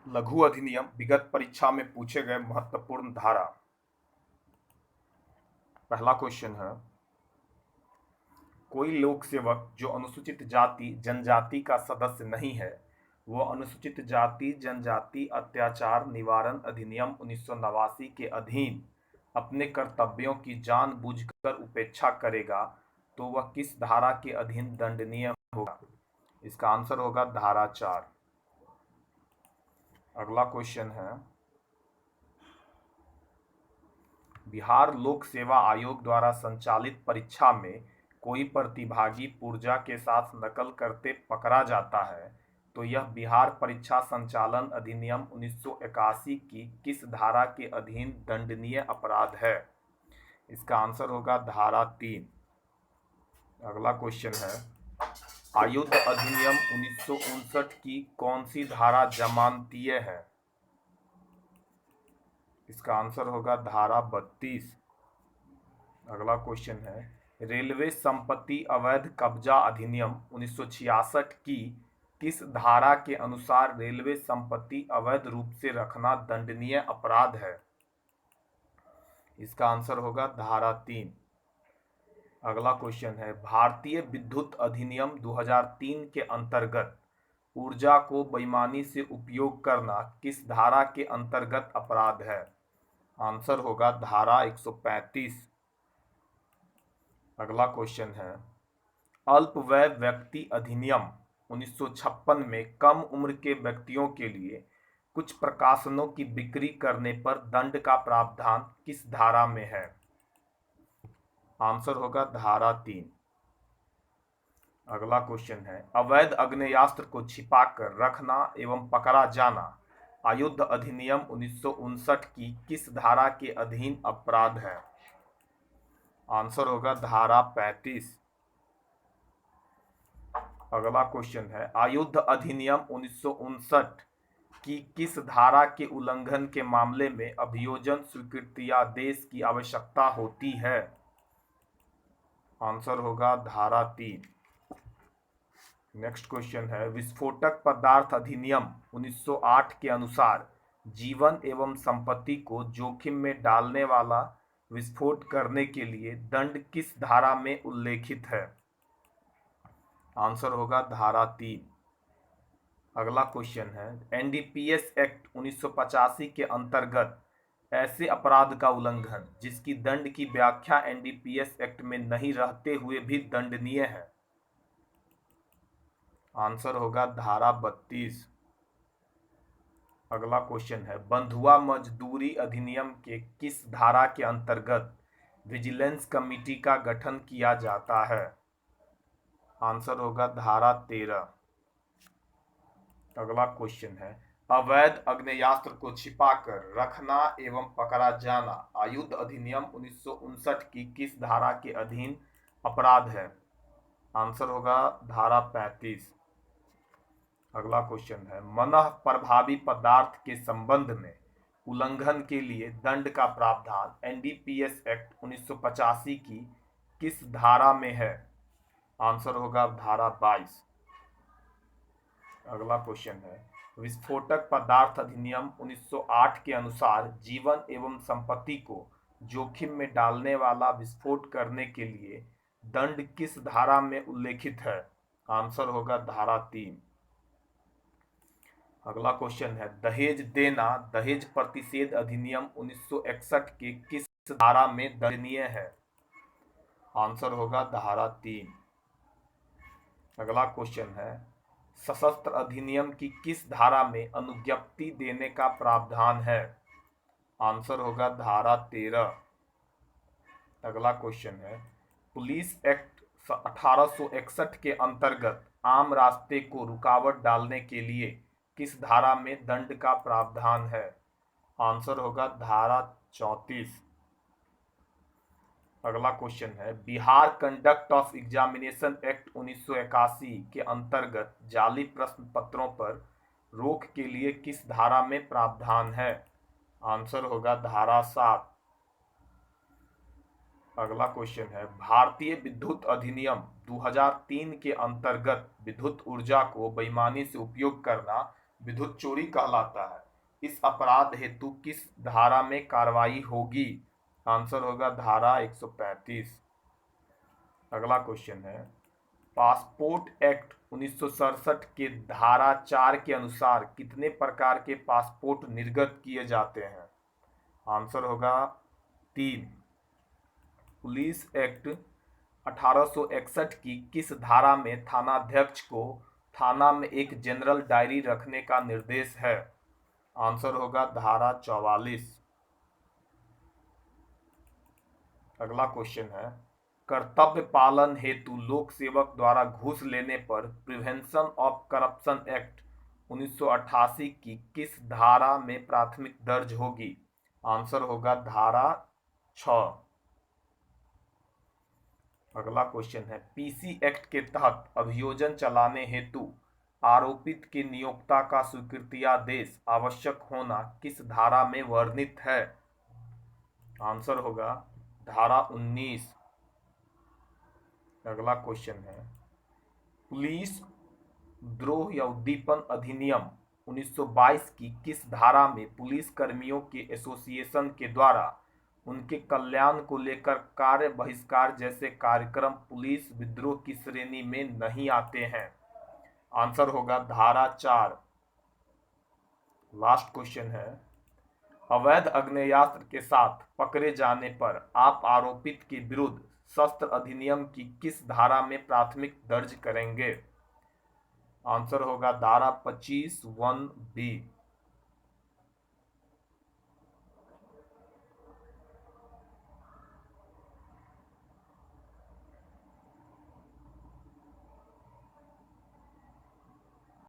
लघु अधिनियम विगत परीक्षा में पूछे गए महत्वपूर्ण धारा। पहला क्वेश्चन है, कोई लोक सेवक जो अनुसूचित जाति जनजाति का सदस्य नहीं है वह अनुसूचित जाति जनजाति अत्याचार निवारण अधिनियम 1989 के अधीन अपने कर्तव्यों की जानबूझकर उपेक्षा करेगा तो वह किस धारा के अधीन दंडनीय होगा? इसका आंसर होगा धारा 4। अगला क्वेश्चन है, बिहार लोक सेवा आयोग द्वारा संचालित परीक्षा में कोई प्रतिभागी पुर्जा के साथ नकल करते पकड़ा जाता है तो यह बिहार परीक्षा संचालन अधिनियम 1981 की किस धारा के अधीन दंडनीय अपराध है? इसका आंसर होगा धारा 3। अगला क्वेश्चन है, आयुध अधिनियम 1959 की कौन सी धारा जमानतीय है? इसका आंसर होगा धारा 32। अगला क्वेश्चन है, रेलवे संपत्ति अवैध कब्जा अधिनियम 1966 की किस धारा के अनुसार रेलवे संपत्ति अवैध रूप से रखना दंडनीय अपराध है? इसका आंसर होगा धारा 3। अगला क्वेश्चन है, भारतीय विद्युत अधिनियम 2003 के अंतर्गत ऊर्जा को बेईमानी से उपयोग करना किस धारा के अंतर्गत अपराध है? आंसर होगा धारा 135। अगला क्वेश्चन है, अल्पवय व्यक्ति अधिनियम 1956 में कम उम्र के व्यक्तियों के लिए कुछ प्रकाशनों की बिक्री करने पर दंड का प्रावधान किस धारा में है? आंसर होगा धारा 3। अगला क्वेश्चन है, अवैध आग्नेयास्त्र को छिपाकर रखना एवं पकड़ा जाना आयुध अधिनियम 1959 की किस धारा के अधीन अपराध है? आंसर होगा धारा 35। अगला क्वेश्चन है, आयुध अधिनियम 1959 की किस धारा के उल्लंघन के मामले में अभियोजन स्वीकृतियादेश की आवश्यकता होती है? आंसर होगा धारा 3। नेक्स्ट क्वेश्चन है, विस्फोटक पदार्थ अधिनियम 1908 के अनुसार जीवन एवं संपत्ति को जोखिम में डालने वाला विस्फोट करने के लिए दंड किस धारा में उल्लेखित है? आंसर होगा धारा 3। अगला क्वेश्चन है, एनडीपीएस एक्ट 1985 के अंतर्गत ऐसे अपराध का उल्लंघन जिसकी दंड की व्याख्या एनडीपीएस एक्ट में नहीं रहते हुए भी दंडनीय है? आंसर होगा धारा 32। अगला क्वेश्चन है, बंधुआ मजदूरी अधिनियम के किस धारा के अंतर्गत विजिलेंस कमेटी का गठन किया जाता है? आंसर होगा धारा 13। अगला क्वेश्चन है, अवैध आग्नेयास्त्र को छिपाकर रखना एवं पकड़ा जाना आयुध अधिनियम 1959 की किस धारा के अधीन अपराध है? आंसर होगा धारा 35। अगला क्वेश्चन है, मनः प्रभावी पदार्थ के संबंध में उल्लंघन के लिए दंड का प्रावधान एनडीपीएस एक्ट 1985 की किस धारा में है? आंसर होगा धारा 22। अगला क्वेश्चन है, विस्फोटक पदार्थ अधिनियम 1908 के अनुसार जीवन एवं संपत्ति को जोखिम में डालने वाला विस्फोट करने के लिए दंड किस धारा में उल्लेखित है? आंसर होगा धारा 3। अगला क्वेश्चन है, दहेज देना दहेज प्रतिषेध अधिनियम 1961 के किस धारा में दंडनीय है? आंसर होगा धारा 3। अगला क्वेश्चन है, सशस्त्र अधिनियम की किस धारा में अनुज्ञप्ति देने का प्रावधान है? आंसर होगा धारा 13। अगला क्वेश्चन है, पुलिस एक्ट 1861 के अंतर्गत आम रास्ते को रुकावट डालने के लिए किस धारा में दंड का प्रावधान है? आंसर होगा धारा 34। अगला क्वेश्चन है, Bihar conduct of examination act 1981 के अंतर्गत जाली प्रश्न पत्रों पर रोक के लिए किस धारा में प्रावधान है? आंसर होगा धारा 7। अगला क्वेश्चन है, भारतीय विद्युत अधिनियम 2003 के अंतर्गत विद्युत ऊर्जा को बेईमानी से उपयोग करना विद्युत चोरी कहलाता है। इस अपराध हेतु किस धारा में कार्रवाई होगी? आंसर होगा धारा 135। अगला क्वेश्चन है, पासपोर्ट एक्ट 1967 के धारा 4 के अनुसार कितने प्रकार के पासपोर्ट निर्गत किए जाते हैं? आंसर होगा 3। पुलिस एक्ट 1861 की किस धारा में थानाध्यक्ष को थाना में एक जनरल डायरी रखने का निर्देश है? आंसर होगा धारा 44। अगला क्वेश्चन है, कर्तव्य पालन हेतु लोक सेवक द्वारा घूस लेने पर प्रिवेंशन ऑफ करप्शन एक्ट 1988 की किस धारा में प्राथमिक दर्ज होगी? आंसर होगा धारा 6। अगला क्वेश्चन है, पीसी एक्ट के तहत अभियोजन चलाने हेतु आरोपित के नियोक्ता का स्वीकृतियादेश आवश्यक होना किस धारा में वर्णित है? आंसर होगा धारा 19। अगला क्वेश्चन है, पुलिस द्रोह या उद्दीपन अधिनियम 1922 की किस धारा में पुलिस कर्मियों के एसोसिएशन के द्वारा उनके कल्याण को लेकर कार्य बहिष्कार जैसे कार्यक्रम पुलिस विद्रोह की श्रेणी में नहीं आते हैं? आंसर होगा धारा 4। लास्ट क्वेश्चन है, अवैध आग्नेयास्त्र के साथ पकड़े जाने पर आप आरोपित के विरुद्ध शस्त्र अधिनियम की किस धारा में प्राथमिक दर्ज करेंगे? आंसर होगा धारा 25(1)(b।